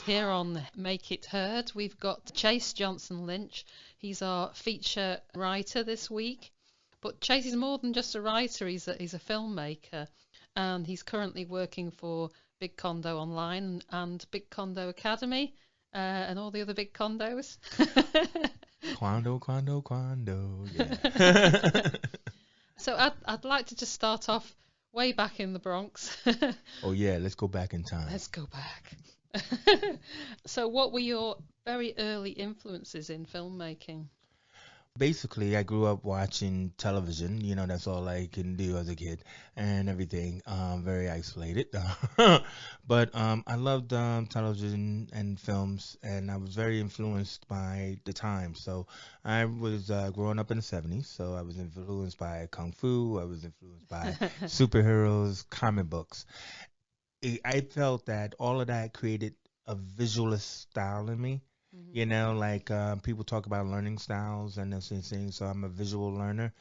here on Make It Heard, we've got Chase Johnston Lynch. He's our feature writer this week. But Chase is more than just a writer, he's a filmmaker. And he's currently working for Big Condo Online and Big Condo Academy and all the other big condos. Quando, yeah. So I'd like to just start off way back in the Bronx. Oh, yeah, let's go back in time. Let's go back. So what were your very early influences in filmmaking? Basically, I grew up watching television. That's all I can do as a kid and everything. Very isolated. But I loved television and films, and I was very influenced by the time. So I was growing up in the 70s, so I was influenced by Kung Fu. I was influenced by superheroes, comic books. I felt that all of that created a visualist style in me. Like people talk about learning styles and those things. So I'm a visual learner.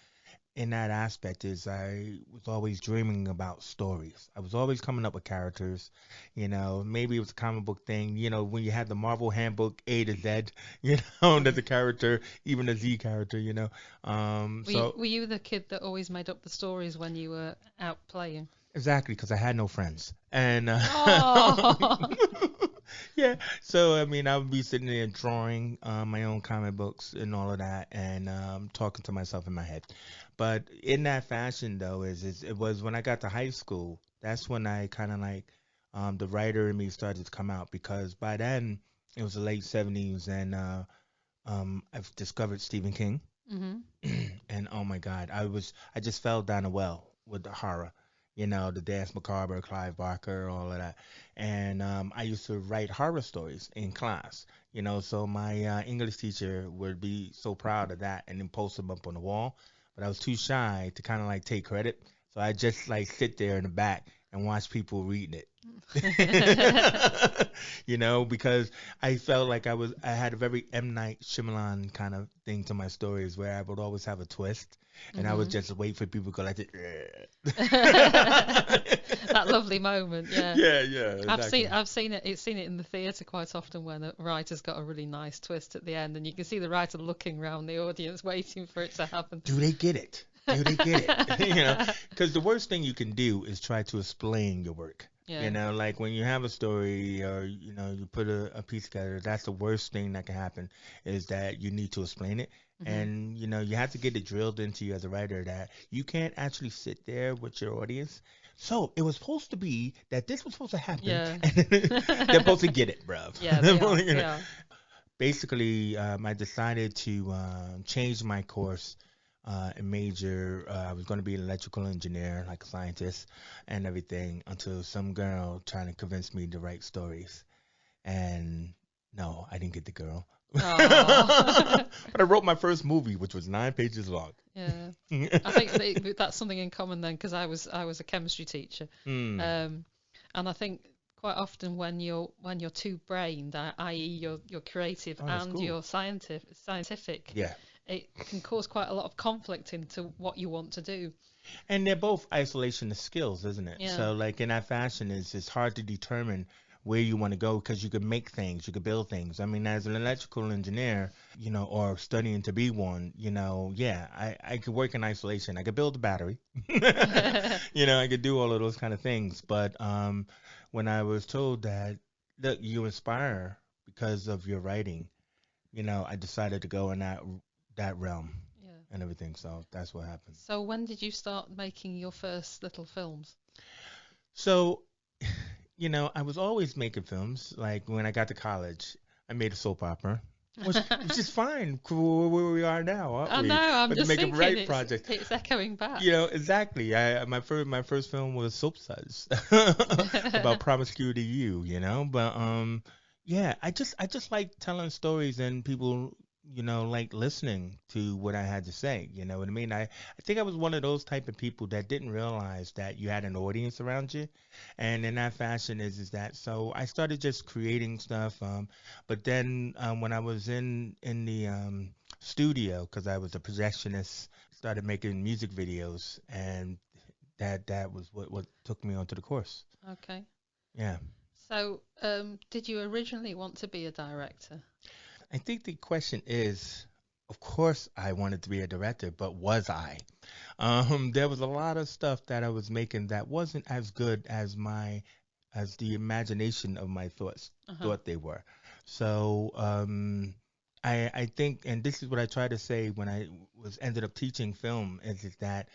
In that aspect is I was always dreaming about stories. I was always coming up with characters. Maybe it was a comic book thing. When you had the Marvel Handbook A to Z, there's a character, even a Z character. Were you the kid that always made up the stories when you were out playing? Exactly, because I had no friends. And Oh. yeah, so I mean, I would be sitting there drawing my own comic books and all of that, and talking to myself in my head. But in that fashion, though, it was when I got to high school. That's when I kind of like the writer in me started to come out, because by then it was the late 70s, and I've discovered Stephen King, and oh my God, I just fell down a well with the horror. The Dance Macabre, Clive Barker, all of that. And I used to write horror stories in class, so my English teacher would be so proud of that and then post them up on the wall. But I was too shy to kind of like take credit. So I just like sit there in the back and watch people reading it. Because I felt like I had a very M. Night Shyamalan kind of thing to my stories, where I would always have a twist, and I would just wait for people to go like that lovely moment, yeah. Yeah. Exactly. I've seen it. It's seen it in the theatre quite often when a writer's got a really nice twist at the end, and you can see the writer looking around the audience waiting for it to happen. Do they get it? Because the worst thing you can do is try to explain your work. Yeah. Like when you have a story, or you put a piece together, that's the worst thing that can happen, is that you need to explain it. And you have to get it drilled into you as a writer that you can't actually sit there with your audience. So it was supposed to be that this was supposed to happen. Yeah. They're supposed to get it, bruv. Yeah, they are. Basically, I decided to change my course and major. I was going to be an electrical engineer, like a scientist and everything, until some girl trying to convince me to write stories. And no, I didn't get the girl. But I wrote my first movie, which was 9 pages long. Yeah, I think that's something in common then, because I was a chemistry teacher, and I think quite often when you're two-brained, i.e. you're creative and cool. you're scientific, Yeah, it can cause quite a lot of conflict into what you want to do. and they're both isolationist skills, isn't it? Yeah. So like in that fashion, it's hard to determine where you want to go, because you can make things, you can build things. I mean, as an electrical engineer, or studying to be one, I could work in isolation. I could build a battery, I could do all of those kind of things. But when I was told that, look, you inspire because of your writing, I decided to go in that realm and everything. So that's what happened. So when did you start making your first little films? So I was always making films. Like when I got to college, I made a soap opera, which is fine for where we are now, aren't we? I know, I'm But just to make thinking a right project. it's echoing back. Exactly. My first film was Soap Suds about promiscuity you, But I just like telling stories, and people like listening to what I had to say. You know what I mean? I think I was one of those type of people that didn't realize that you had an audience around you. And in that fashion is that, so I started just creating stuff. But then when I was in the studio, because I was a projectionist, started making music videos, and that was what took me onto the course. Okay. Yeah. So, did you originally want to be a director? I think the question is, of course, I wanted to be a director, but was I? There was a lot of stuff that I was making that wasn't as good as the imagination of my thoughts Uh-huh. thought they were. So I think, and this is what I try to say when I was ended up teaching film, is that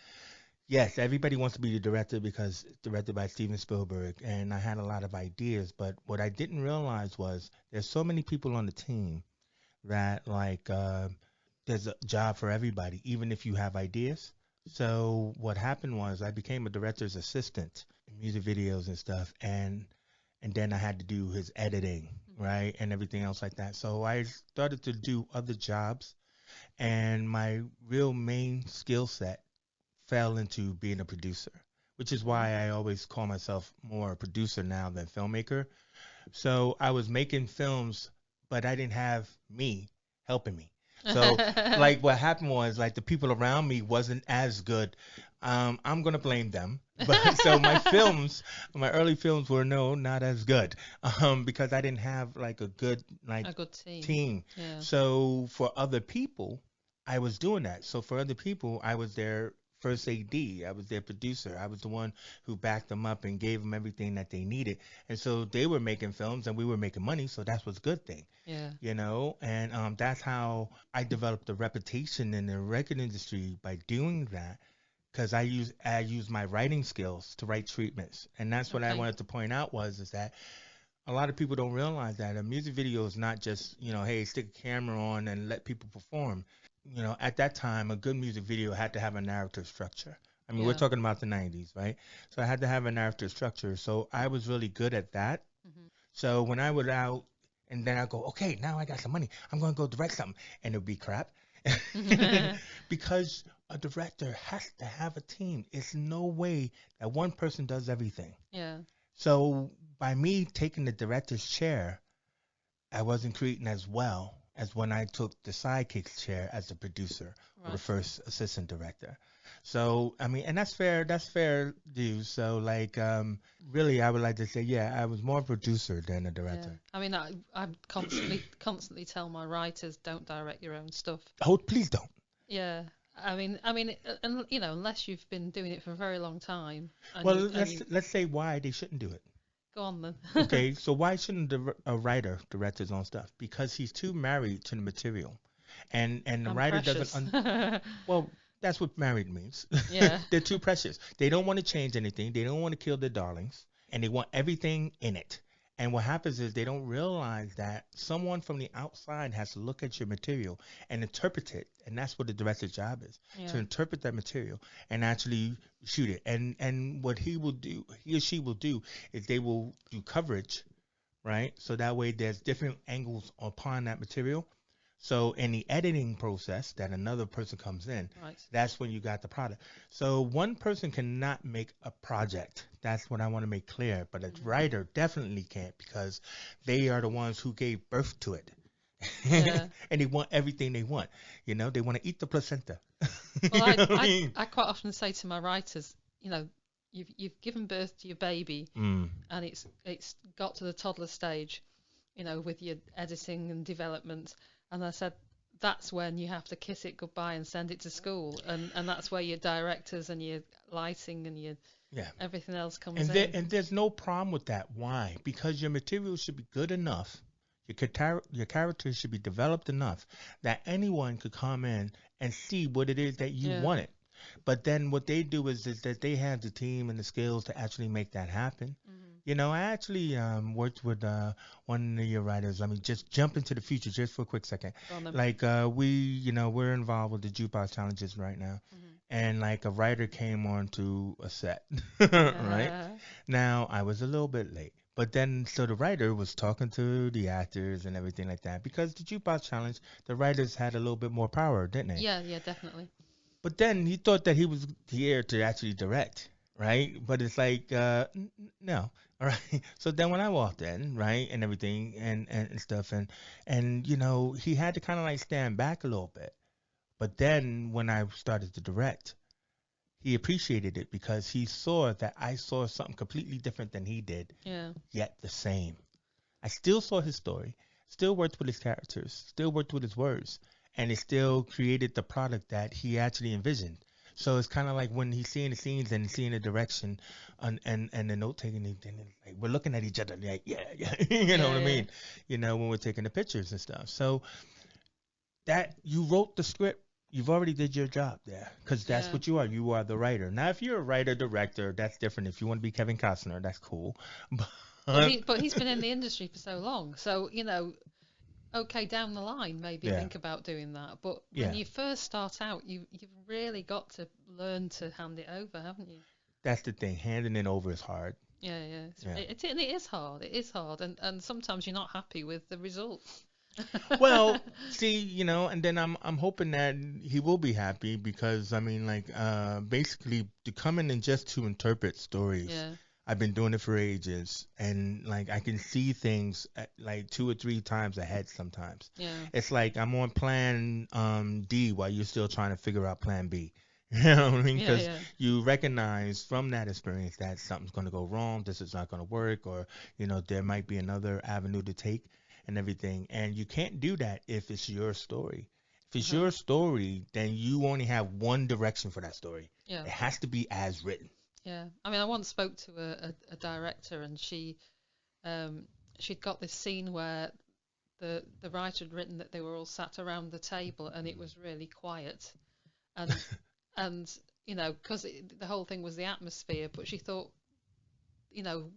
yes, everybody wants to be the director because it's directed by Steven Spielberg, and I had a lot of ideas. But what I didn't realize was there's so many people on the team that there's a job for everybody, even if you have ideas. So what happened was I became a director's assistant in music videos and stuff, and then I had to do his editing, Hmm. right, and everything else like that. So I started to do other jobs, and my real main skill set fell into being a producer, which is Hmm. why I always call myself more a producer now than filmmaker. So I was making films, but I didn't have me helping me. So like what happened was like the people around me wasn't as good. I'm gonna blame them. But so my early films were no, not as good. Because I didn't have like a good like A good team. team. Yeah. So for other people, I was doing that. So for other people, I was their first AD. I was their producer. I was the one who backed them up and gave them everything that they needed. And so they were making films and we were making money. So that was a good thing, Yeah. And that's how I developed a reputation in the record industry by doing that. Because I use my writing skills to write treatments, and that's what I Okay. wanted to point out is that a lot of people don't realize that a music video is not just, hey, stick a camera on and let people perform. At that time, a good music video had to have a narrative structure. I mean, we're Yeah. talking about the 90s, right? So I had to have a narrative structure. So I was really good at that. Hmm. So when I was out, and then I go, okay, now I got some money. I'm going to go direct something. And it'll be crap. Because a director has to have a team. It's no way that one person does everything. Yeah. So by me taking the director's chair, I wasn't creating as well as when I took the sidekick's chair as the producer or the Right. first assistant director. So I mean, and that's fair. That's fair, dude. So really, I would like to say, yeah, I was more a producer than a Yeah. director. I mean, I constantly tell my writers, don't direct your own stuff. Oh, please don't. Yeah. I mean, and unless you've been doing it for a very long time, and Well, you let's say why they shouldn't do it. go on then. Okay, so why shouldn't a writer direct his own stuff? Because he's too married to the material, and the I'm writer doesn't. precious. Well, that's what married means. Yeah. They're too precious. They don't want to change anything. They don't want to kill their darlings, and they want everything in it. And what happens is they don't realize that someone from the outside has to look at your material and interpret it, and that's what the director's job is, to Yeah. interpret that material and actually shoot it. And what he or she will do, is they will do coverage, right? So that way there's different angles upon that material, so in the editing process that another person comes in, Right. that's when you got the product. So one person cannot make a project. That's what I want to make clear. But a Hmm. writer definitely can't because they are the ones who gave birth to it. Yeah. And they want everything they want. They want to eat the placenta. Well, You know what I I mean? I quite often say to my writers, you've given birth to your baby, Mm. and it's got to the toddler stage, with your editing and development. And I said, that's when you have to kiss it goodbye and send it to school. And that's where your directors and your lighting and your Yeah. everything else comes And in. there's no problem with that. Why? Because your material should be good enough. Your character should be developed enough that anyone could come in and see what it is that you Yeah. wanted. But then what they do is that they have the team and the skills to actually make that happen. Hmm. I actually worked with one of your writers. Let me just jump into the future just for a quick second. Go on then. Like we're involved with the jukebox challenges right now, Hmm. and like a writer came on to a set, right? Now I was a little bit late, but then so the writer was talking to the actors and everything like that because the jukebox challenge, the writers had a little bit more power, didn't they? Yeah, yeah, definitely. But then he thought that he was here to actually direct, right? But it's like, no. All right. So then when I walked in, right, and everything and stuff, and he had to kind of like stand back a little bit. But then when I started to direct, he appreciated it because he saw that I saw something completely different than he did, Yeah. yet the same. I still saw his story, still worked with his characters, still worked with his words, and it still created the product that he actually envisioned. So it's kind of like when he's seeing the scenes and seeing the direction and the note taking, and like we're looking at each other like, yeah, yeah, you know Yeah. what I Yeah. mean? When we're taking the pictures and stuff. So that you wrote the script, you've already did your job there because that's Yeah. what you are. You are the writer. Now, if you're a writer director, that's different. If you want to be Kevin Costner, that's cool. But But he's been in the industry for so long, so okay, down the line maybe yeah, think about doing that. But when yeah, you first start out, you've really got to learn to hand it over, haven't you? that's the thing. Handing it over is hard. Yeah, yeah. Yeah. And it is hard. It is hard, and sometimes you're not happy with the results. Well, see, and then I'm hoping that he will be happy because I mean, like, basically to come in and just to interpret stories. Yeah, I've been doing it for ages, and like I can see things like 2 or 3 times ahead sometimes. yeah, It's like I'm on plan D while you're still trying to figure out plan B. You know what I mean? yeah, Because yeah, you recognize from that experience that something's going to go wrong, this is not going to work, or there might be another avenue to take and everything. And you can't do that if it's your story. If it's uh-huh, your story, then you only have one direction for that story. yeah, It has to be as written. yeah. I mean, I once spoke to a director, and she'd got this scene where the writer had written that they were all sat around the table, and it was really quiet, and because the whole thing was the atmosphere. But she thought,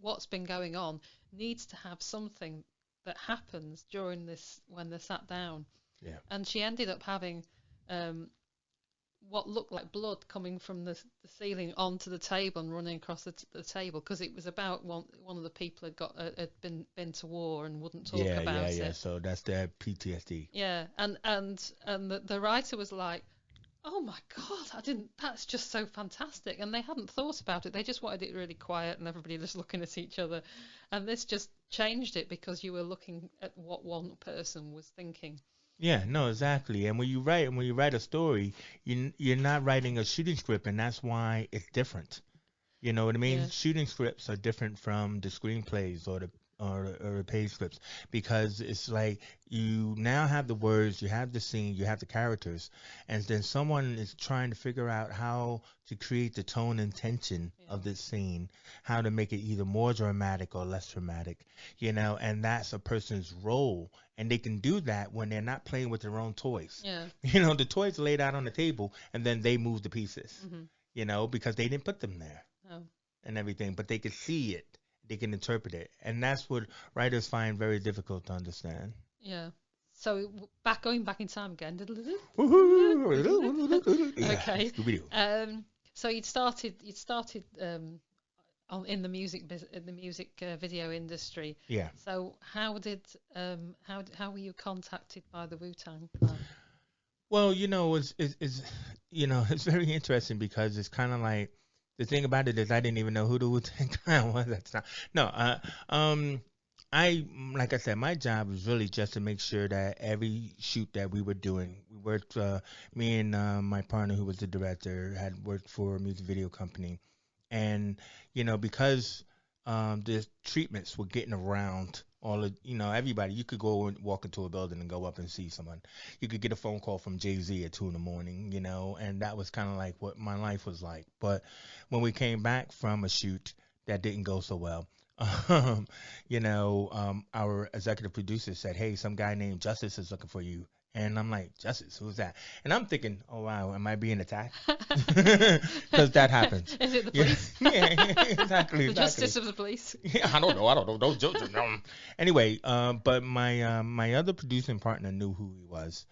what's been going on needs to have something that happens during this when they're sat down. Yeah. And she ended up having um, what looked like blood coming from the ceiling onto the table and running across the table, because it was about one of the people had been to war and wouldn't talk Yeah, about yeah, yeah. it. So that's that PTSD. Yeah, and the writer was like, "Oh my God, I didn't. That's just so fantastic." And they hadn't thought about it. They just wanted it really quiet and everybody just looking at each other. And this just changed it because you were looking at what one person was thinking. Yeah, no, exactly. And when you write a story, you're not writing a shooting script, and that's why it's different. You know what I mean? Yeah, Shooting scripts are different from the screenplays or the page scripts because it's like you now have the words, you have the scene, you have the characters, and then someone is trying to figure out how to create the tone and tension yeah, of this scene, how to make it either more dramatic or less dramatic, and that's a person's role. And they can do that when they're not playing with their own toys. yeah. The toys are laid out on the table and then they move the pieces, Mhm. because they didn't put them there Oh, and everything, but they could see it, they can interpret it, and that's what writers find very difficult to understand. yeah. So going back in time again. Woohoo! Yeah, Okay. Scooby-Doo. Um, so you'd started in the music video industry. Yeah. So how were you contacted by the Wu-Tang Clan? Well, it's very interesting because it's kind of like the thing about it is I didn't even know who the Wu-Tang Clan was at the time. No, I like I said, my job was really just to make sure that every shoot that we were doing, we worked. Me and my partner, who was the director, had worked for a music video company, and because the treatments were getting around all of everybody. You could go and walk into a building and go up and see someone. You could get a phone call from Jay-Z at 2 in the morning, and that was kind of like what my life was like. But when we came back from a shoot that didn't go so well, our executive producer said, "Hey, some guy named Justice is looking for you." And I'm like, "Justice, who's that?" And I'm thinking, "Oh wow, am I being attacked?" Because that happens. Is it the Yeah, police? yeah, exactly, The exactly. justice of the police? Yeah, I don't know. Those jokes. Anyway, but my other producing partner knew who he was,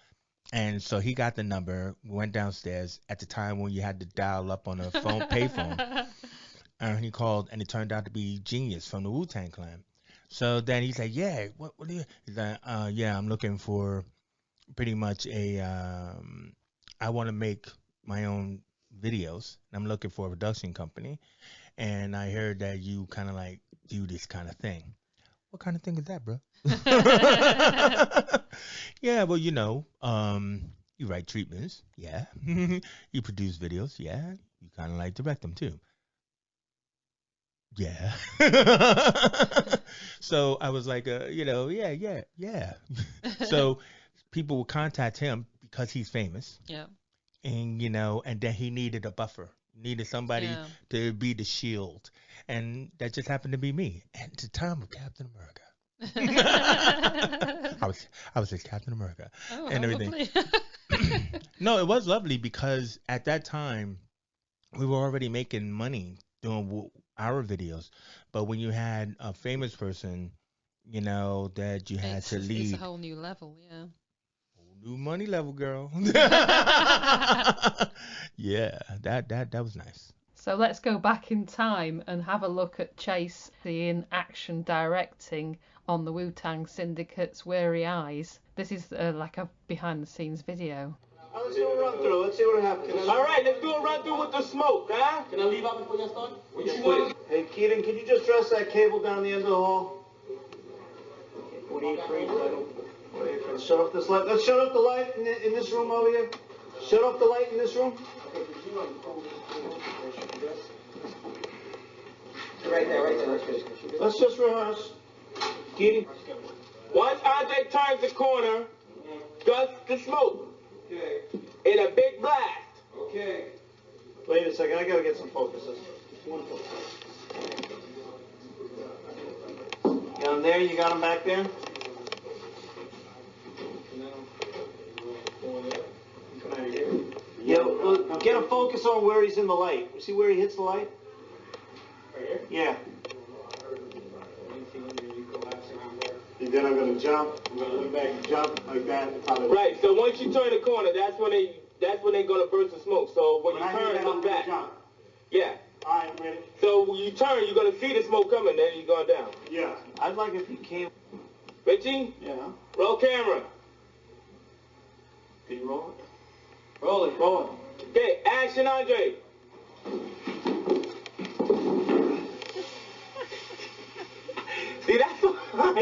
and so he got the number. We went downstairs at the time when you had to dial up on a phone, payphone, and he called, and it turned out to be Genius from the Wu-Tang Clan. So then he's like, "Yeah, what do you?" He's like, "Yeah, I'm looking for pretty much I want to make my own videos. And I'm looking for a production company, and I heard that you kind of like do this kind of thing." What kind of thing is that, bro? Yeah, well, you write treatments, yeah. You produce videos, yeah. you kind of like direct them too. Yeah. So I was like, yeah. So people would contact him because he's famous, Yeah. and and then he needed a buffer, needed somebody Yeah. to be the shield, and that just happened to be me at the time of Captain America. I was just Captain America Oh, and how everything. lovely. No, it was lovely because at that time we were already making money doing our videos, but when you had a famous person, that you had to It's a lead, whole new level, yeah. whole new money level, girl. Yeah, that was nice. So let's go back in time and have a look at Chase in action directing on the Wu-Tang Syndicate's Weary Eyes. This is like a behind the scenes video. Let's do a run through. Let's see what happens. All right, let's do a run through with the smoke, huh? Can I leave out before you start? Yes, please. Hey, Keaton, can you just dress that cable down the end of the hall? What are you afraid of? What are you afraid of? Shut off this light. Let's shut off the light in this room over here. Shut off the light in this room. Right there. Let's just rehearse. Keaton. Once Andre turns the corner, gust the smoke. Okay. In a big blast. Okay. Wait a second, I gotta get some focuses. One focus. Got him there? You got him back there? Yeah, well, get a focus on where he's in the light. You see where he hits the light? Right here? Yeah. And then I'm going to jump. I'm going to look back and jump like that. Right. So once you turn the corner, that's when they're going to burst the smoke. So when you turn, look back. Jump. Yeah. All right, ready. So when you turn, you're going to see the smoke coming. Then you're going down. Yeah. I'd like if you came. Richie. Yeah. Roll camera. Can you roll it? Roll it. Okay. Action, Andre. See, that's all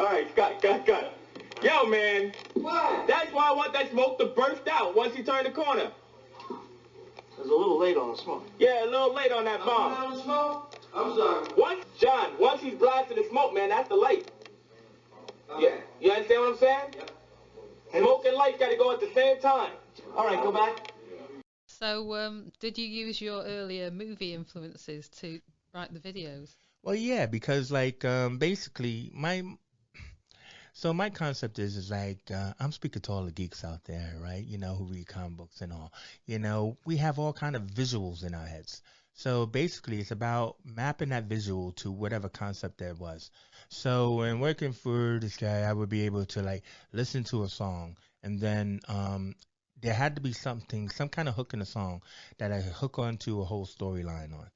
right, cut. Yo, man. What? That's why I want that smoke to burst out once you turn the corner. It's a little late on the smoke. Yeah, a little late on that bomb. On the smoke? I'm sorry. Once he's blasting the smoke, man, that's the light. Okay. Yeah. You understand what I'm saying? Yep. Smoke and light got to go at the same time. All right, go back. So, did you use your earlier movie influences to write the videos? Well, yeah, because basically my concept is like I'm speaking to all the geeks out there, right? Who read comic books and all. We have all kind of visuals in our heads. So basically, it's about mapping that visual to whatever concept there was. So when working for this guy, I would be able to listen to a song, and then there had to be some kind of hook in the song that I could hook onto a whole storyline on.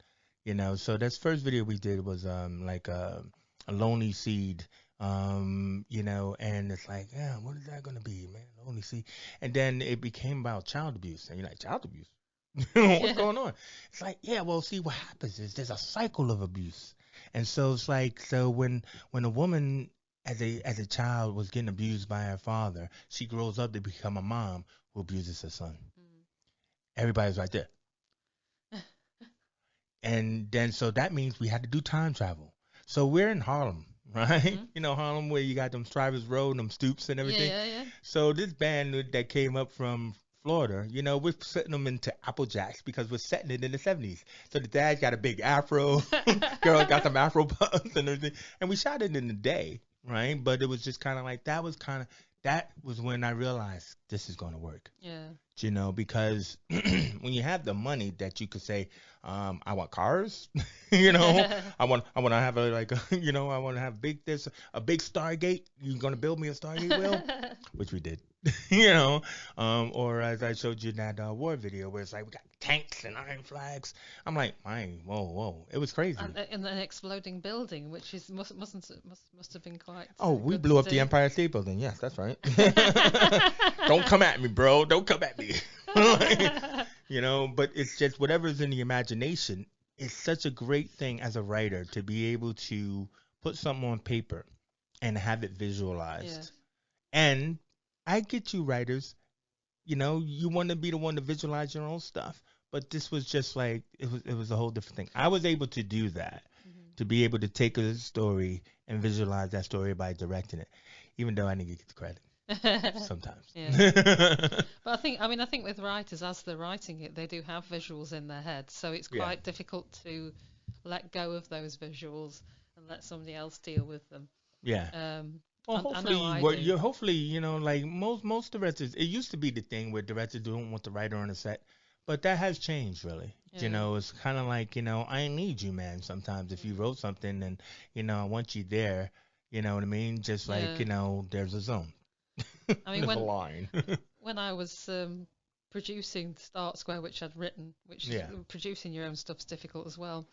So this first video we did was like a lonely seed, and it's like, yeah, what is that gonna be, man? Lonely seed. And then it became about child abuse, and you're like, child abuse? What's going on? It's like, yeah, well, see, what happens is there's a cycle of abuse, and so it's like, so when a woman as a child was getting abused by her father, she grows up to become a mom who abuses her son. Everybody's right there. And then, so that means we had to do time travel. So we're in Harlem, right? Harlem, where you got them Strivers Road, them stoops and everything. Yeah. So this band that came up from Florida, we're setting them into Apple Jacks because we're setting it in the 70s. So the dad got a big afro, girl got some afro puffs and everything. And we shot it in the day, right? But it was just kind of like, that was when I realized this is going to work. Yeah. Because when you have the money that you could say, I want cars, I want to have I want to have a big Stargate. You're going to build me a Stargate, Will? Which we did, or as I showed you in that war video where it's like we got tanks and iron flags. I'm like, whoa, it was crazy. And an exploding building, which must have been quite. Oh, we blew up the Empire State Building. Yes, that's right. Don't come at me, bro. Don't come at me. But it's just whatever's in the imagination. It's such a great thing as a writer to be able to put something on paper and have it visualized. Yes. And I get you writers, you want to be the one to visualize your own stuff, but this was just like it was a whole different thing. I was able to do that, to be able to take a story and visualize that story by directing it, even though I didn't get the credit sometimes. Yeah. But I think with writers, as they're writing it, they do have visuals in their head, so it's Yeah. quite difficult to let go of those visuals and let somebody else deal with them. Yeah. Well, I hopefully, know I what do. you hopefully, like most directors, it used to be the thing where directors don't want the writer on the set, but that has changed really. Yeah. It's kind of like, I need you, man. Sometimes if you wrote something and I want you there, you know what I mean? Just like, Yeah. there's a zone, I mean, there's a line. when I was producing Start Square, which I'd written, which Yeah. producing your own stuff's difficult as well.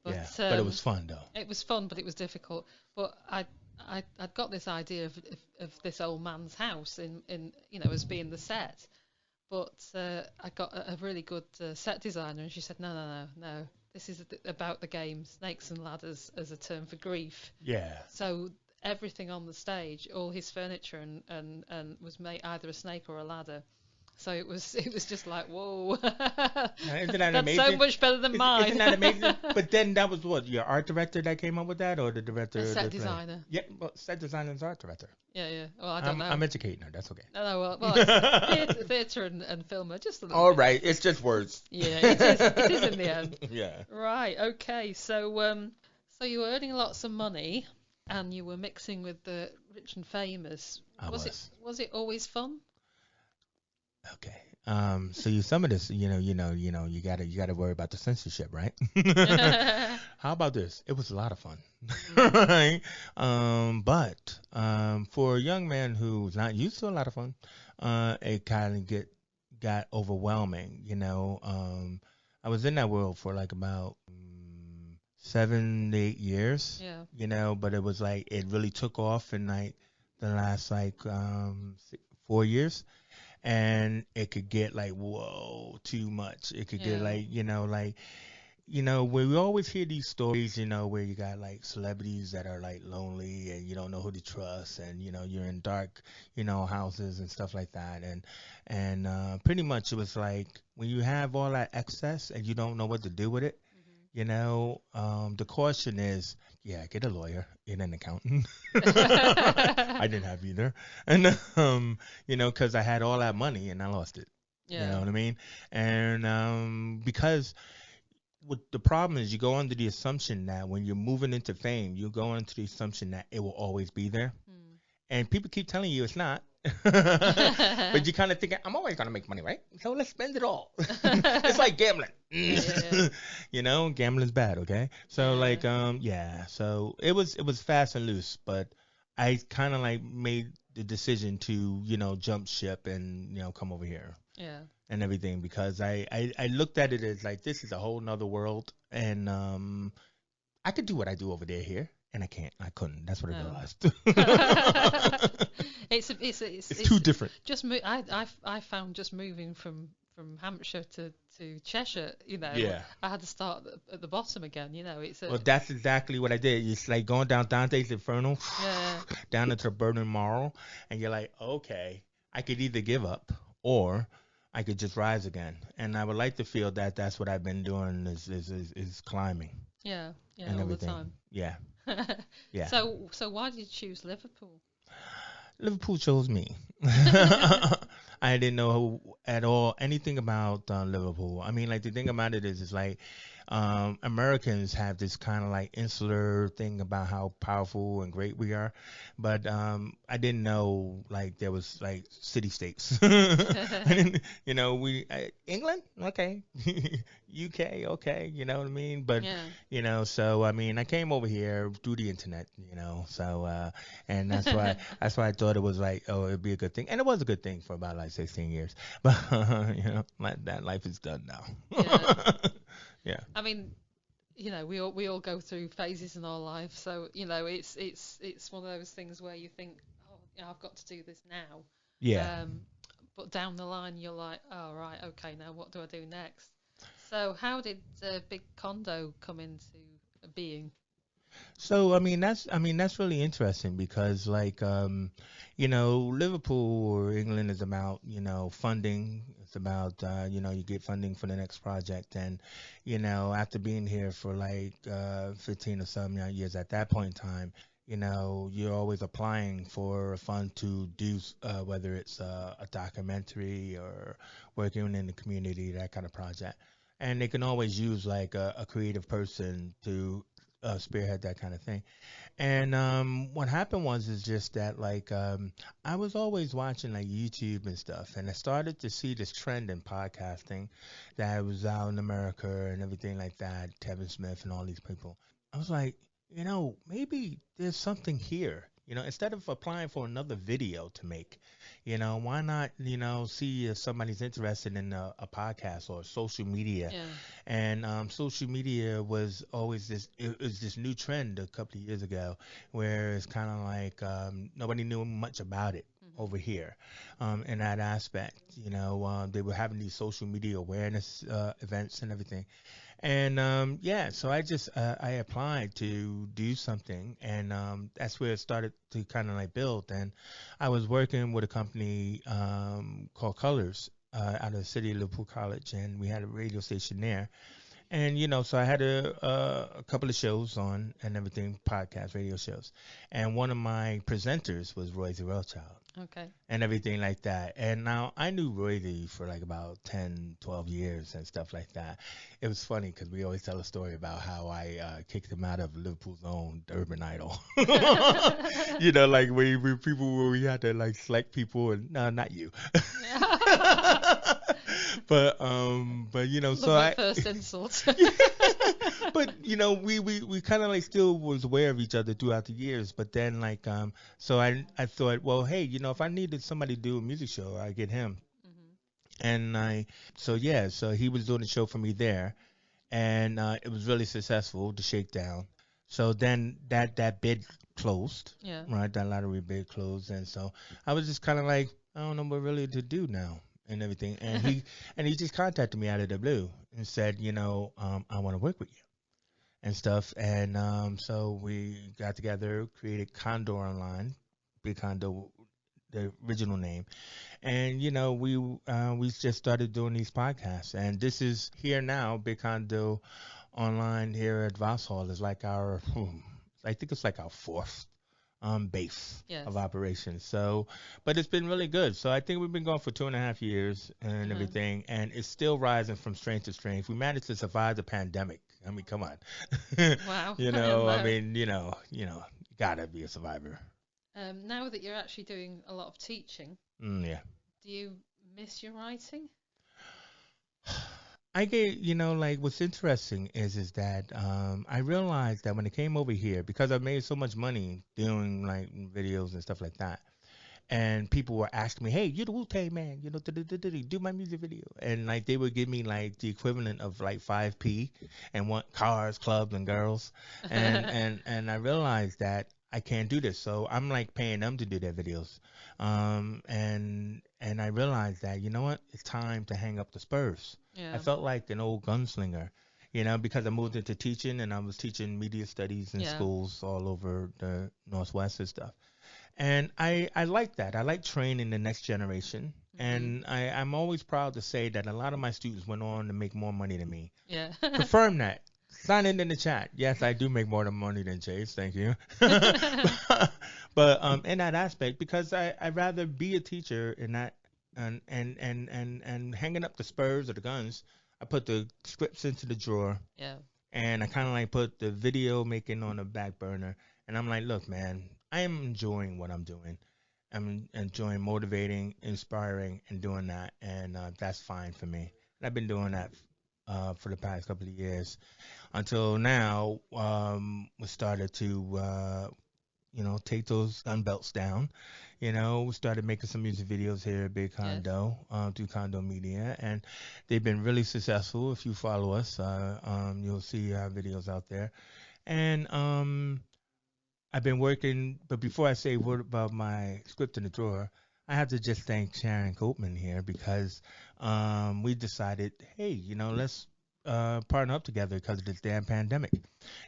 Yeah, But but it was fun though. it was fun, but it was difficult. But I'd got this idea of this old man's house in as being the set. But I got a really good set designer, and she said, no. This is about the game Snakes and Ladders as a term for grief. Yeah. So everything on the stage, all his furniture and was made either a snake or a ladder. So it was just like, whoa. Isn't that That's amazing? so much better than mine. Isn't that amazing? But then that was what, your art director that came up with that, or the director? A set that played? designer. Yeah, well, set designer is art director. Yeah. Well, I don't know. I'm educating her. That's okay. No, well, theatre and film are just a little All bit. right, it's just words. Yeah, it is in the end. Yeah. Right, okay. So you were earning lots of money and you were mixing with the rich and famous. Was it always fun? Okay. So some of this, you gotta worry about the censorship, right? How about this? It was a lot of fun, right? But for a young man who's not used to a lot of fun, it kind of got overwhelming. I was in that world for like about 7 to 8 years. Yeah. But it was like it really took off in like the last like 4 years. And it could get like, whoa, too much. It could get like, where we always hear these stories, where you got like celebrities that are like lonely and you don't know who to trust, and you're in dark, houses and stuff like that, and pretty much it was like when you have all that excess and you don't know what to do with it. The caution is, get a lawyer and an accountant. I didn't have either. And, because I had all that money and I lost it. Yeah. You know what I mean? And because what the problem is, you go under the assumption that when you're moving into fame, you go into the assumption that it will always be there. And people keep telling you it's not. But you kind of think, I'm always going to make money, right? So let's spend it all. It's like gambling. Gambling's bad, okay? So so it was fast and loose, but I kind of like made the decision to, jump ship and, come over here. Yeah. And everything, because I looked at it as like, this is a whole nother world, and I could do what I do over there here. And I couldn't. That's what I realized. It's too different. Just I found just moving from Hampshire to Cheshire, Yeah. I had to start at the bottom again. Well, that's exactly what I did. It's like going down Dante's Inferno, down into burning marl, and you're like, okay, I could either give up or I could just rise again. And I would like to feel that that's what I've been doing is climbing. Yeah, and all everything. the time. Yeah. Yeah. So why did you choose Liverpool? Liverpool chose me. I didn't know at all anything about Liverpool. I mean, like, the thing about it is like Americans have this kind of like insular thing about how powerful and great we are, but I didn't know like there was like city states. England, okay, UK, okay, you know what I mean? But so I mean, I came over here through the internet, so and that's why I thought it was like, oh, it'd be a good thing, and it was a good thing for about like 16 years, but like that life is done now. Yeah. I mean, we all go through phases in our life, so it's one of those things where you think, oh, I've got to do this now. Yeah. But down the line, you're like, oh right, okay, now what do I do next? So how did Big Condo come into being? So I mean that's really interesting because Liverpool or England is about funding. It's about you get funding for the next project, and after being here for 15 or some years at that point in time, you're always applying for a fund to do whether it's a documentary or working in the community, that kind of project. And they can always use like a creative person to spearhead that kind of thing. And what happened was is just that I was always watching like YouTube and stuff, and I started to see this trend in podcasting that was out in America and everything like that. Kevin Smith and all these people. I was like, maybe there's something here. Instead of applying for another video to make, why not, see if somebody's interested in a podcast or social media. Yeah. And social media was always it was this new trend a couple of years ago where it's kind of like nobody knew much about it Hmm. over here in that aspect. They were having these social media awareness events and everything. And yeah, so I applied to do something, and that's where it started to kind of like build. And I was working with a company called Colors out of the city of Liverpool College, and we had a radio station there. And so I had a couple of shows on and everything, podcast, radio shows, and one of my presenters was Roy Rothschild Okay. and everything like that. And now I knew Roy for like about 10, 12 years and stuff like that. It was funny because we always tell a story about how I kicked him out of Liverpool's own Urban Idol. Like we people where we had to like select people and no, not you. but so Love I at first insult. but we kind of like still was aware of each other throughout the years. But then so I thought, well, hey, if I needed somebody to do a music show, I get him. Hmm. And so he was doing a show for me there, and it was really successful, the Shakedown. So then that bid closed, Yeah. right? That lottery bid closed, and so I was just kind of like, I don't know what really to do now and everything. And he just contacted me out of the blue and said, I want to work with you and stuff. And so we got together, created Condo Online, Big Condo, the original name. And we just started doing these podcasts, and this is here now. Big Condo Online here at Vauxhall is like I think it's like our fourth base of Yes. operations. So, but it's been really good. So I think we've been going for 2.5 years and Uh-huh. everything, and it's still rising from strength to strength. We managed to survive the pandemic. I mean, come on. Wow. I Wow. mean, gotta be a survivor. Now that you're actually doing a lot of teaching, Yeah. do you miss your writing? I get, like what's interesting is that I realized that when it came over here, because I made so much money doing like videos and stuff like that, and people were asking me, "Hey, you the Wu Tang man? Do my music video?" And like they would give me like the equivalent of like 5p and want cars, clubs, and girls, and I realized that I can't do this, so I'm like paying them to do their videos, and I realized that what, it's time to hang up the spurs. I Yeah. felt like an old gunslinger. Because I moved into teaching and I was teaching media studies in Yeah. schools all over the Northwest and stuff. And I like that. I like training the next generation. Hmm. And I'm always proud to say that a lot of my students went on to make more money than me. Yeah. Confirm that. Sign in the chat. Yes, I do make more than money than Chase. Thank you. But in that aspect, because I'd rather be a teacher in that and hanging up the spurs or the guns, I put the scripts into the drawer Yeah. and I kind of like put the video making on the back burner. And I'm like, look, man, I am enjoying what I'm doing. I'm enjoying motivating, inspiring, and doing that, and that's fine for me. And I've been doing that for the past couple of years until now. We started to, take those gun belts down. We started making some music videos here at Big Yes. Condo through Condo Media, and they've been really successful. If you follow us, you'll see our videos out there. And I've been working, but before I say a word about my script in the drawer, I have to just thank Sharon Colpman here because we decided, hey, let's partner up together because of this damn pandemic,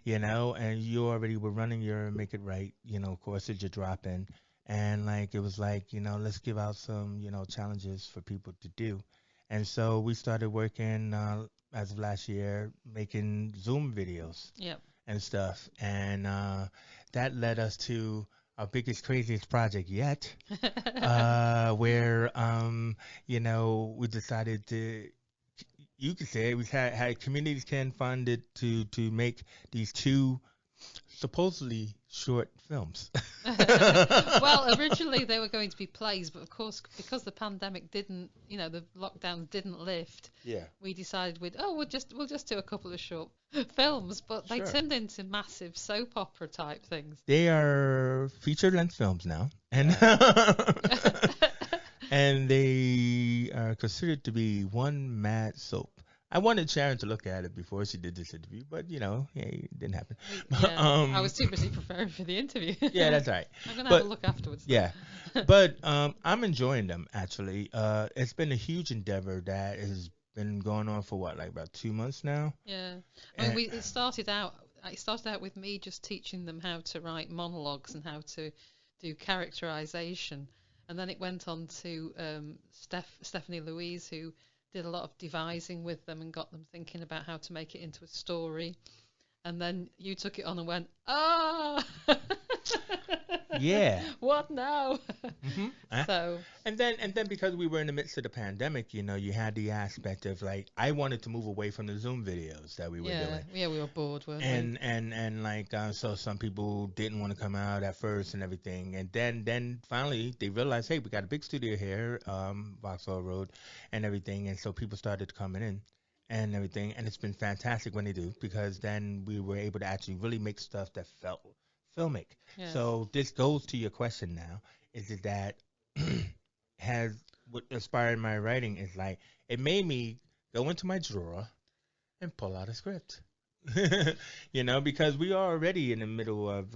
and you already were running your Make It Right, courses you're dropping. And like, it was like, let's give out some, challenges for people to do. And so we started working, as of last year, making Zoom videos Yep. and stuff. And that led us to our biggest, craziest project yet, where, we decided to, you could say, we had communities can fund it to make these two supposedly short films. Well, originally they were going to be plays, but of course, because the pandemic didn't, the lockdowns didn't lift, Yeah. we decided we'll just do a couple of short films, but they Sure. turned into massive soap opera type things. They are feature-length films now, and and they are considered to be one mad soap. I wanted Sharon to look at it before she did this interview, but it didn't happen. Yeah, I was too busy preparing for the interview. Yeah, that's right. I'm gonna But have a look afterwards. yeah, but I'm enjoying them actually. It's been a huge endeavor that has been going on for what, like about 2 months now. Yeah, I mean, it started out. It started out with me just teaching them how to write monologues and how to do characterization, and then it went on to Stephanie Louise, who did a lot of devising with them and got them thinking about how to make it into a story. And then you took it on and went, Yeah. what now? hmm So And then because we were in the midst of the pandemic, you had the aspect of like I wanted to move away from the Zoom videos that we were doing. yeah, we were bored, weren't we? And like so some people didn't want to come out at first and everything, and then finally they realized, hey, we got a big studio here, Vauxhall Road, and everything, and so people started coming in and everything, and it's been fantastic when they do, because then we were able to actually really make stuff that felt filmic. Yes. So this goes to your question now: is it that has what inspired my writing is like it made me go into my drawer and pull out a script. Because we are already in the middle of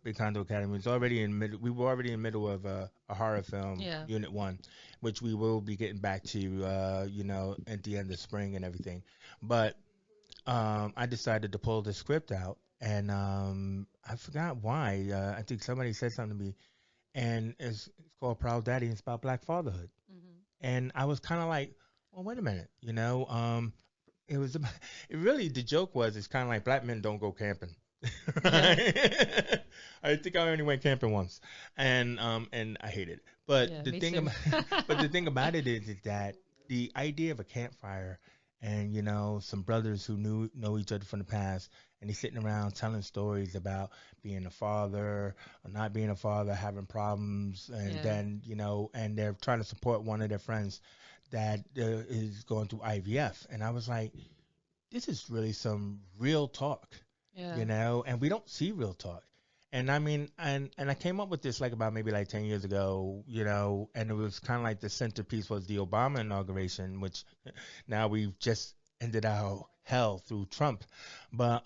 Big Condo Academy. We were already in the middle of a horror film, Yeah. Unit 1, which we will be getting back to, at the end of spring and everything. But I decided to pull the script out, and I forgot why. I think somebody said something to me, and it's called Proud Daddy, and it's about black fatherhood. Mhm. And I was kind of like, well, wait a minute, it was about, it really, the joke was, it's kind of like black men don't go camping. Right? I think I only went camping once, and I hated it. But Yeah, the me thing too. but the thing about it is that the idea of a campfire, and some brothers who know each other from the past, and they're sitting around telling stories about being a father or not being a father, having problems, and Yeah. then and they're trying to support one of their friends that is going through IVF, and I was like, this is really some real talk, Yeah. and we don't see real talk. And I mean, and I came up with this like about maybe like 10 years ago, and it was kind of like the centerpiece was the Obama inauguration, which now we've just ended our hell through Trump. But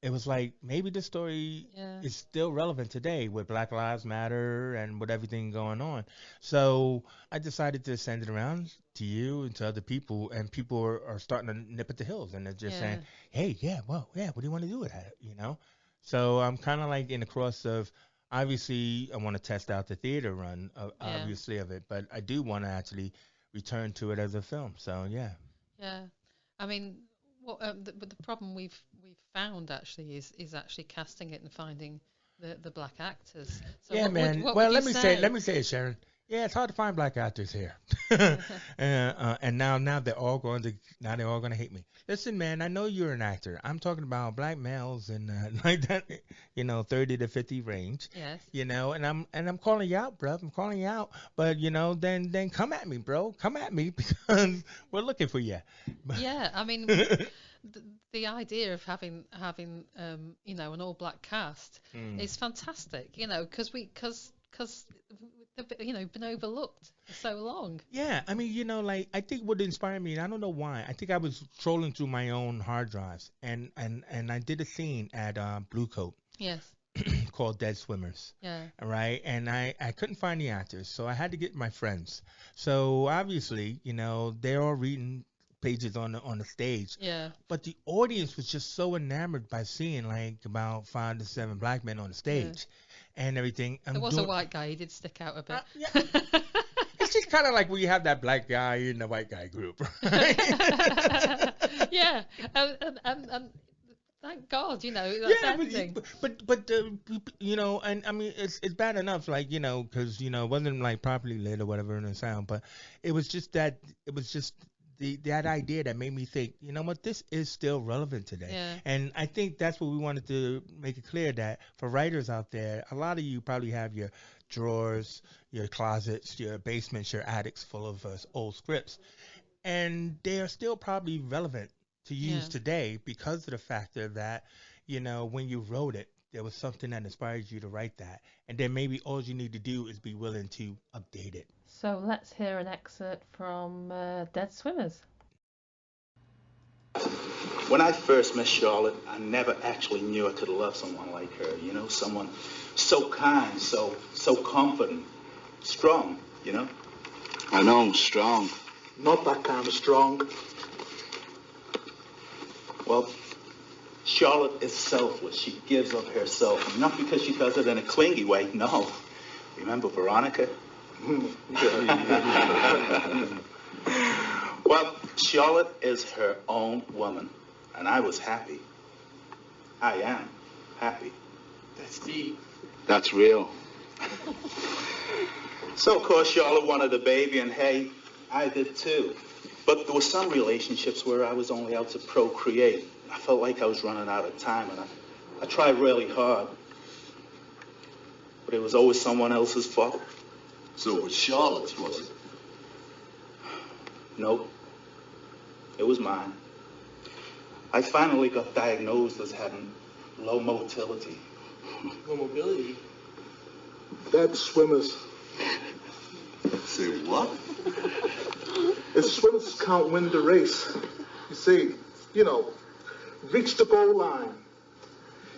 it was like maybe the story Yeah. is still relevant today with Black Lives Matter and with everything going on. So I decided to send it around to you and to other people, and people are starting to nip at the heels, and they're just saying, hey, yeah, well, yeah, what do you want to do with that? So I'm kind of like in the cross of, obviously, I want to test out the theater run, obviously, of it, but I do want to actually return to it as a film. So yeah. Yeah. I mean, but the problem we've found actually is actually casting it and finding the black actors. So Yeah, man. what Well, would you say? let me say it, Sharon. Yeah, it's hard to find black actors here. And now they're all going to hate me. Listen, man, I know you're an actor. I'm talking about black males and like that, 30 to 50 range. Yes. And I'm calling you out, bro. I'm calling you out. But then come at me, bro. Come at me because we're looking for you. Yeah, I mean, the idea of having an all black cast is fantastic, because they've been overlooked for so long. Yeah, I mean, like I think what inspired me, and I don't know why. I think I was trolling through my own hard drives, and I did a scene at Blue Coat Yes. called Dead Swimmers. Yeah. All right, and I couldn't find the actors, so I had to get my friends. So obviously, they're all reading pages on the stage. Yeah. But the audience was just so enamored by seeing like about 5 to 7 black men on the stage and everything. There was a white guy. He did stick out a bit. Yeah. It's just kind of like when you have that black guy in the white guy group, right? Yeah, and thank God, that's everything. But and I mean, it's bad enough, like, because, it wasn't like properly lit or whatever in the sound, but it was just that, that idea that made me think, you know what, this is still relevant today. Yeah. And I think that's what we wanted to make it clear, that for writers out there, a lot of you probably have your drawers, your closets, your basements, your attics full of old scripts. And they are still probably relevant to use today because of the factor that, when you wrote it, there was something that inspired you to write that. And then maybe all you need to do is be willing to update it. So let's hear an excerpt from Dead Swimmers. When I first met Charlotte, I never actually knew I could love someone like her, someone so kind, so confident, strong, I know, strong. Not that kind of strong. Well, Charlotte is selfless. She gives of herself, not because she does it in a clingy way, no. Remember Veronica? Well, Charlotte is her own woman, and I was happy. I am happy. That's deep. That's real. So, of course, Charlotte wanted a baby, and hey, I did too. But there were some relationships where I was only out to procreate. I felt like I was running out of time, and I tried really hard. But it was always someone else's fault. So it was Charlotte's, was it? Nope. It was mine. I finally got diagnosed as having low motility. Low mobility? Dead swimmers. Say what? If swimmers can't win the race, you see, reach the goal line.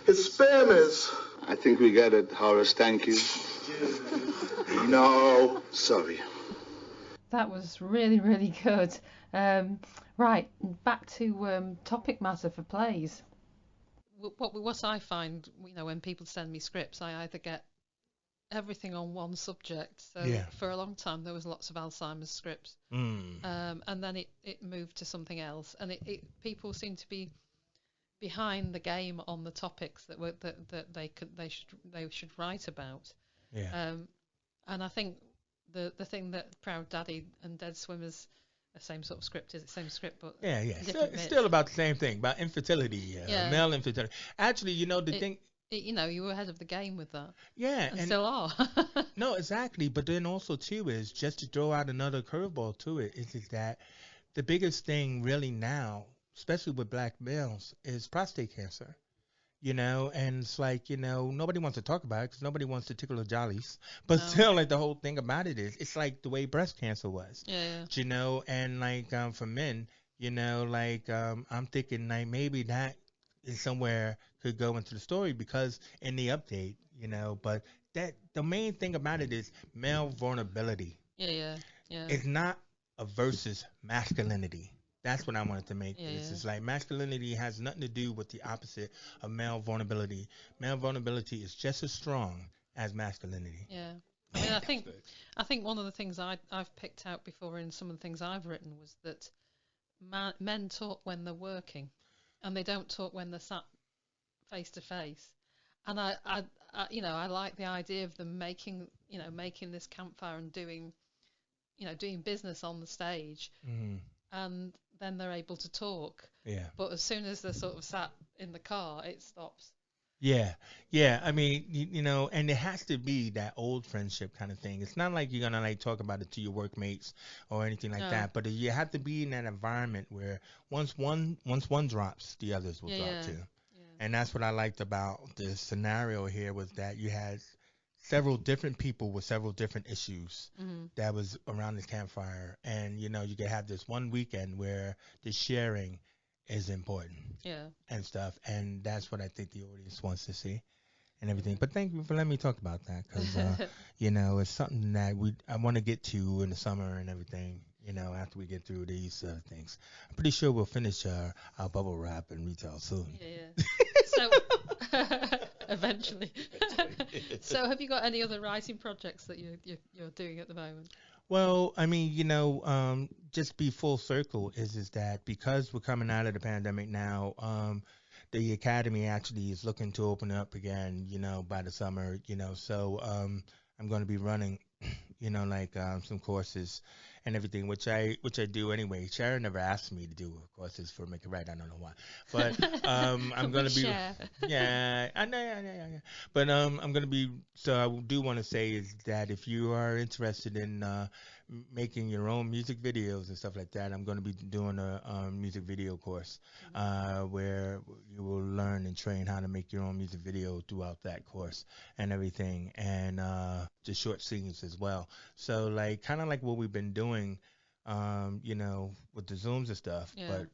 His sperm is... I think we get it, Horace, thank you. No. Sorry. That was really, really good. Right, back to topic matter for plays. What I find, when people send me scripts, I either get everything on one subject. So for a long time there was lots of Alzheimer's scripts, and then it moved to something else, and people seem to be behind the game on the topics that they should write about. And I think the thing that Proud Daddy and Dead Swimmers, the same sort of script, is the same script, but it's still about the same thing, about infertility, male infertility. Actually, the thing. You were ahead of the game with that. Yeah. And still are. No, exactly. But then also, too, is just to throw out another curveball to it, is that the biggest thing really now, especially with black males, is prostate cancer. And it's like, nobody wants to talk about it because nobody wants to tickle the jollies. But still, like, the whole thing about it is, it's like the way breast cancer was. Yeah. And like for men, I'm thinking like maybe that is somewhere could go into the story, because in the update, but that the main thing about it is male vulnerability. Yeah. It's not a versus masculinity. That's what I wanted to make. It's like masculinity has nothing to do with the opposite of male vulnerability. Male vulnerability is just as strong as masculinity. Yeah. I mean, I think one of the things I've picked out before in some of the things I've written was that men talk when they're working, and they don't talk when they're sat face to face. And I like the idea of them making this campfire and doing business on the stage, and then they're able to talk. Yeah. But as soon as they're sort of sat in the car, it stops. Yeah. I mean, and it has to be that old friendship kind of thing. It's not like you're gonna like talk about it to your workmates or anything like that. But you have to be in that environment where once one drops, the others will drop too. Yeah. And that's what I liked about this scenario here, was that you had several different people with several different issues that was around this campfire, and you could have this one weekend where the sharing is important, and stuff, and that's what I think the audience wants to see, and everything. But thank you for letting me talk about that, because it's something that I want to get to in the summer and everything, after we get through these things. I'm pretty sure we'll finish our bubble wrap and retail soon. Yeah. So, eventually. So, have you got any other writing projects that you're doing at the moment? Well, I mean, just be full circle is that because we're coming out of the pandemic now, the academy actually is looking to open up again, by the summer, so I'm going to be running, some courses and everything, which I do anyway. Sharon never asked me to do courses for Make It Right. I don't know why, but I'm going to be, yeah, I know, yeah. But I'm going to be. So I do want to say is that if you are interested in making your own music videos and stuff like that, I'm going to be doing a music video course where you will learn and train how to make your own music video throughout that course and everything, and just short scenes as well. So kind of like what we've been doing, with the Zooms and stuff, Yeah.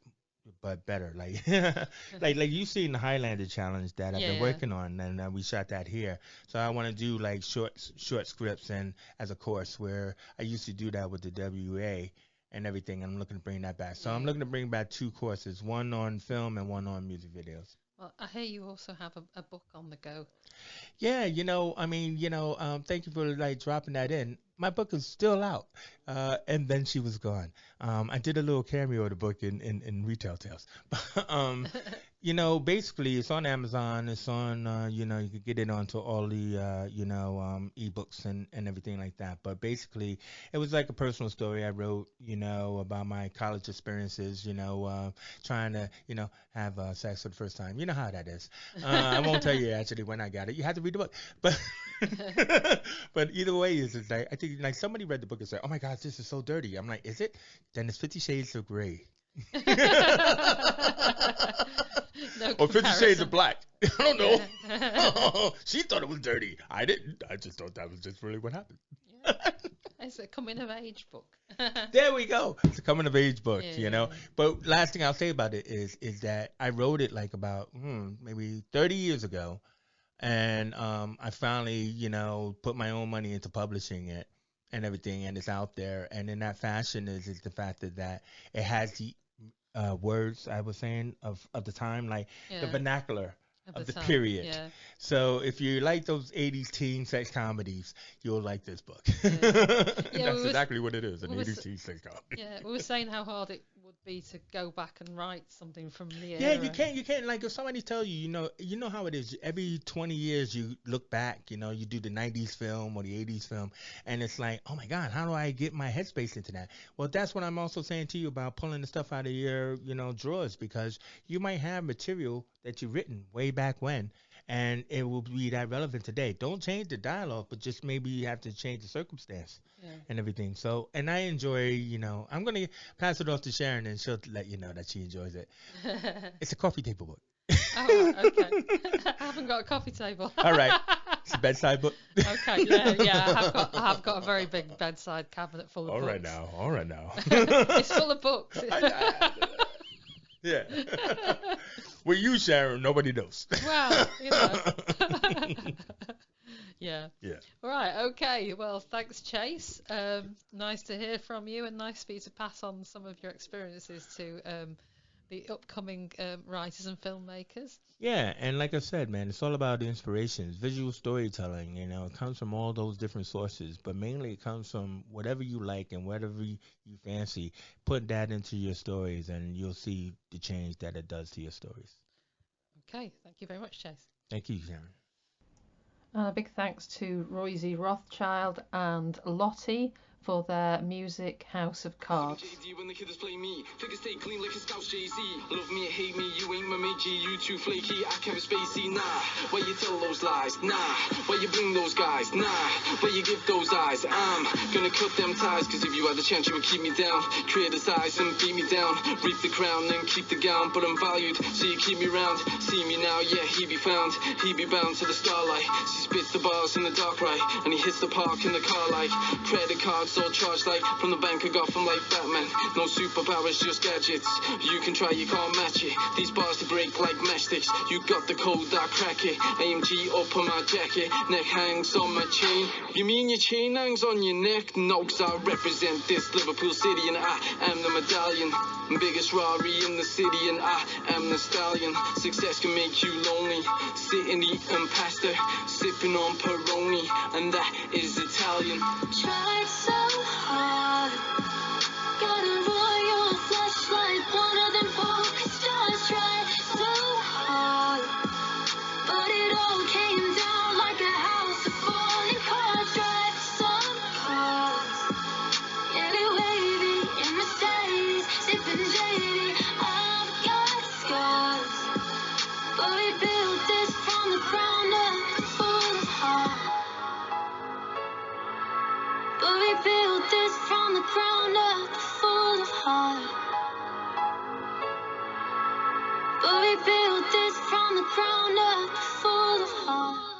but better. Like you seen the Highlander challenge that I've been working on, and we shot that here. So I want to do short scripts and as a course where I used to do that with the WA and everything. I'm looking to bring that back. So I'm looking to bring back 2 courses, one on film and one on music videos. Well, I hear you also have a book on the go. Yeah, thank you for dropping that in. My book is still out, and then she was gone. I did a little cameo of the book in Retail Tales. Basically it's on Amazon. It's on, you can get it onto all the, ebooks and everything like that. But basically it was like a personal story I wrote, about my college experiences, trying to, have sex for the first time. You know how that is. I won't tell you actually when I got it. You have to read the book. But but either way is like, I think somebody read the book and said, "Oh my gosh, this is so dirty." I'm like, "Is it? Then it's 50 Shades of Grey." Or 50 Shades of Black. I don't know. Yeah. She thought it was dirty. I didn't. I just thought that was just really what happened. Yeah. It's a coming of age book. There we go. It's a coming of age book, Yeah. But last thing I'll say about it is that I wrote it about maybe 30 years ago. And I finally, put my own money into publishing it and everything, and it's out there. And in that fashion is the fact that it has the words I was saying of the time, the vernacular of the time, period. yeah. So if you like those 80s teen sex comedies, you'll like this book. Yeah. That's exactly what it is, an 80s teen sex comedy. Yeah, we were saying how hard it would be to go back and write something from the era. Yeah, you can't. Like if somebody tells you, you know how it is. Every 20 years you look back, you do the 90s film or the 80s film, and it's like, oh my God, how do I get my headspace into that? Well, that's what I'm also saying to you about pulling the stuff out of your, drawers, because you might have material that you've written way back when, and it will be that relevant today. Don't change the dialogue, but just maybe you have to change the circumstance and everything. So, and I enjoy, I'm going to pass it off to Sharon, and she'll let you know that she enjoys it. It's a coffee table book. Oh, okay. I haven't got a coffee table. All right. It's a bedside book. Okay, yeah. I have got a very big bedside cabinet full of books. All right now. It's full of books. Yeah. With you, Sharon, nobody knows. Well, Yeah. All right. Okay. Well, thanks, Chase. Nice to hear from you, and nice for you to pass on some of your experiences to the upcoming writers and filmmakers. Yeah, and like I said, man, it's all about the inspirations. Visual storytelling, it comes from all those different sources, but mainly it comes from whatever you like and whatever you fancy. Put that into your stories, and you'll see the change that it does to your stories. Okay. Thank you very much, Chase. Thank you, Sharon. And a big thanks to Royce Rothschild and Lottie for their music House of Cards. When the kids play me, figure stay clean like a Scouse Jay-Z. Love me or hate me, you ain't my mate G, you too flaky, I can't be spacey, nah. Why you tell those lies, nah. Why you bring those guys, nah. Why you give those eyes, I'm gonna cut them ties, cause if you had the chance you would keep me down. Criticize and beat me down, reap the crown and keep the gown, but I'm valued, so you keep me round. See me now, yeah, he be found, he be bound to the starlight. She spits the bars in the dark right, and he hits the park in the car like credit cards It's all charged like from the bank of Gotham like Batman. No superpowers, just gadgets. You can try, you can't match it. These bars to break like matchsticks. You got the code, I crack it. AMG up on my jacket, neck hangs on my chain. You mean your chain hangs on your neck? No, 'cause I represent this Liverpool city and I am the medallion. Biggest Rari in the city and I am the stallion. Success can make you lonely. Sitting eating pasta, sipping on Peroni, and that is Italian. Tried so hard, gotta roll your flashlight, one of them focus stars. Tried so hard, but it all came down like a house of falling cards. Drive some cars, getting wavy in Mercedes, sipping JD. I've got scars, but we built this from the ground up, full of heart. But we built this from the ground up, full of heart. But we built this from the ground up, full of heart.